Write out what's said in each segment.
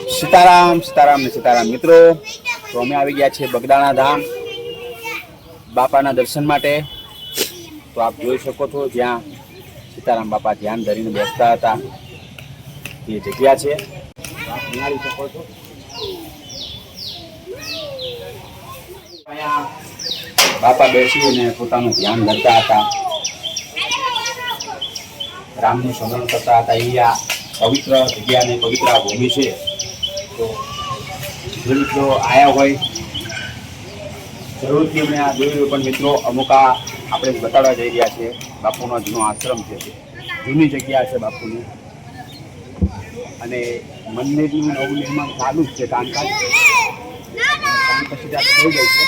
સીતારામ સીતારામ ને સીતારામ મિત્રો, તો અમે આવી ગયા છીએ બગદાણા ધામ બાપાના દર્શન માટે। તો આપ જોઈ શકો છો જ્યાં સીતારામ બાપા ધ્યાન ધરીને બેસતા હતા એ જગ્યા છે। આપ નિહાળી શકો છો અહીંયા બાપા બેસીને પોતાનું ધ્યાન ધરતા હતા, રામનું સ્મરણ કરતા હતા। અહીંયા પવિત્ર જગ્યા ને પવિત્ર ભૂમિ છે। તો જે મિત્રો આયા હોય જરૂરથી અમને આ જોયું, પણ મિત્રો અમુક આપણે બતાડવા જઈ રહ્યા છે બાપુનો જૂનો આશ્રમ છે, જૂની જગ્યા છે બાપુની, અને મંદિરનું નવું નિર્માણ ચાલુ જ છે, કામકાજ પછી ત્યાં થઈ જાય છે।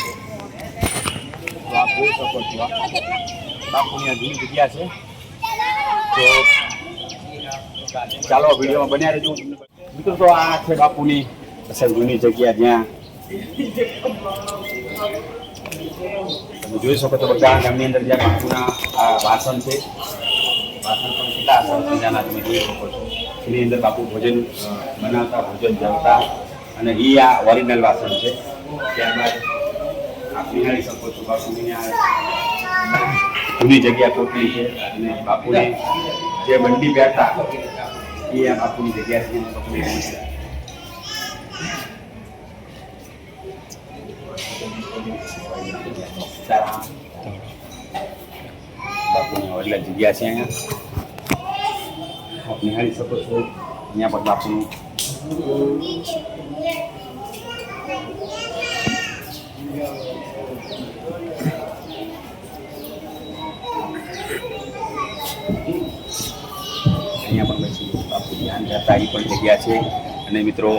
તો આપ જોઈ શકો છો બાપુની આ જૂની જગ્યા છે। તો ચાલો વિડીયોમાં બન્યા રહેજો મિત્રો। તો આ છે બાપુની અસલ જૂની જગ્યા, જ્યાં તમે જોઈ શકો છો બધા ગામની અંદર જ્યાં બાપુના આ વાસણ છે, વાસણ પણ કેટલા સરસ મજાના તમે જોઈ શકો છો। એની અંદર બાપુ ભોજન બનાવતા, ભોજન જમતા, અને એ આ ઓરિજિનલ વાસણ છે। ત્યારબાદ આપ નિહાળી શકો છો બાપુની આ જૂની જગ્યા ટોટલી છે, અને બાપુને જે બંડી પહેરતા એ આ બાપુની જગ્યા છે। બાપુની ઓરલા જગ્યા છે, અહીંયા આપ નિહાળી શકો છો। અહીંયા પણ બાપુનું અહીંયા પણ બેસી બાપુ ધ્યાન કરતા એ પણ જગ્યા છે। અને મિત્રો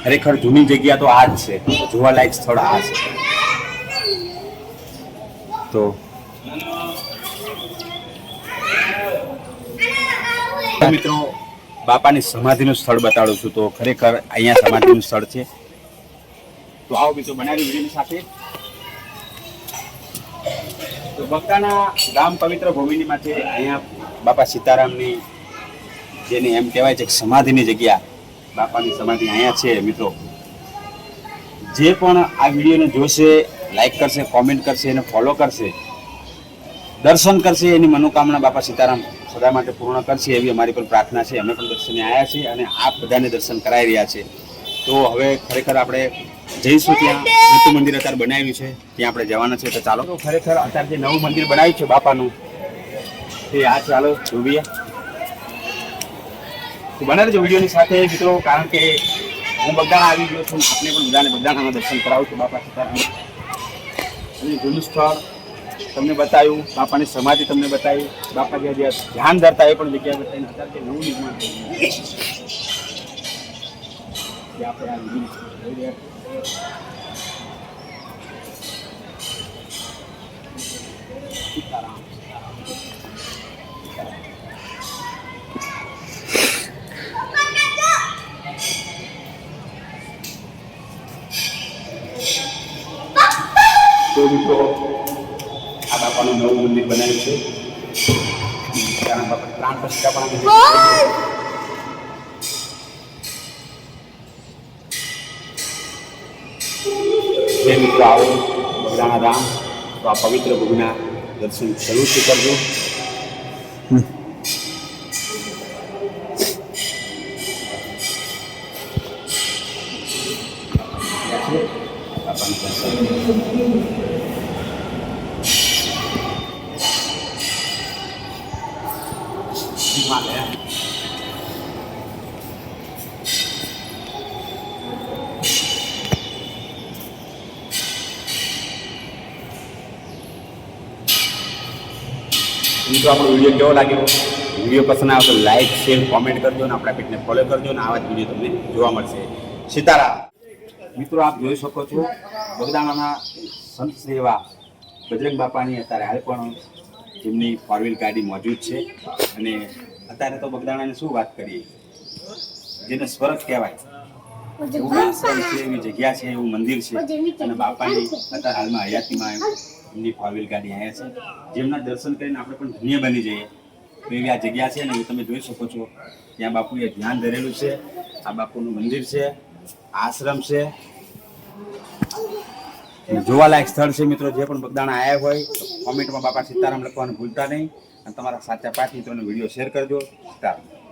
ખરેખર જૂની જગ્યા તો આ જ છે, જોવાલાયક સ્થળ આ છે। તો મિત્રો બાપાની સમાધિનું સ્થળ બતાડું છું। તો ખરેખર અહીંયા સમાધિનું સ્થળ છે। તો આવો મિત્રો બનાવી વિડીયોની સાથે। તો બગદાણા ગામ પવિત્ર ભૂમિની માટે અહીંયા બાપા સીતારામની જેને એમ કહેવાય છે કે સમાધિની જગ્યા, બાપાની સમાધિ અહીંયા છે મિત્રો। જે પણ આ વિડીયોને જોશે, લાઈક કરશે, કોમેન્ટ કરશે અને ફોલો કરશે, દર્શન કરશે, એની મનોકામના બાપા સીતારામ સદા માટે પૂર્ણ કરશે એવી અમારી પણ પ્રાર્થના છે। અમે પણ દર્શને આવ્યા છીએ અને આપ બધાને દર્શન કરાવી રહ્યા છે। તો હવે ખરેખર આપણે જઈશું, ત્યાં મોટું મંદિર અત્યારે બનાવ્યું છે, ત્યાં આપણે જવાના છે। તો ચાલો, તો ખરેખર અત્યારે જે નવું મંદિર બનાવ્યું છે બાપાનું તે આ ચાલો જોઈએ। તો બને રહેજો વિડીયોની સાથે મિત્રો, કારણ કે હું બગદાણા આવી ગયો છું, આપણે પણ બધાને બગદાણાના દર્શન કરાવું છું બાપા સીતારામ। અને જૂનું સ્થળ તમને બતાવ્યું, બાપાની સમાધિ તમને બતાવી, બાપા જ્યાં ધ્યાન ધરતા એ પણ જગ્યા બતાવીને અત્યારે જે નવું નિર્માણ થયું જે આપણે આ જોઈ રહ્યા સીતારામ। તો મિત્રો આ બાપાનું નવું મંદિર બનાવ્યું છે, કારણ બાપા પ્રાણ પ્રતિષ્ઠા પણ જે મિત્રો આવો બગદાણા ધામ, તો આ પવિત્ર ભૂમિના દર્શન જરૂરથી કરજો। મિત્રો આપણો વિડીયો કેવો લાગ્યો? વિડીયો પસંદ આવે તો લાઈક, શેર, કોમેન્ટ કરજો અને આપણા પેજને ફોલો કરજો, અને આવા જ વિડીયો તમને જોવા મળશે। સીતારામ મિત્રો, આપ જોઈ શકો છો બગદાણાના સંત સેવા બજરંગ બાપાની અત્યારે હાલ પણ જેમની ફોર વ્હીલ ગાડી મોજૂદ છે। અને અત્યારે તો બગદાણાની શું વાત કરીએ, જેને સ્વર્ગ કહેવાય એવું આશ્રમ છે, એવી જગ્યા છે, એવું મંદિર છે, અને બાપાની અત્યારે હાલમાં હયાતીમાં એમની ફોર વ્હીલ ગાડી અહીંયા છે, જેમના દર્શન કરીને આપણે પણ ધન્ય બની જઈએ। તો એવી આ જગ્યા છે ને, તમે જોઈ શકો છો ત્યાં બાપુએ ધ્યાન ધરેલું છે, આ બાપુનું મંદિર છે, આશ્રમ છે, જોવાલાયક સ્થળ છે. મિત્રો જે પણ બગદાણા આવ્યા હોય તો કોમેન્ટમાં બાપા સીતારામ લખવાનું ભૂલતા નહીં અને તમારા સાચા 5 મિત્રોને વિડીયો શેર કરજો. સીતારામ.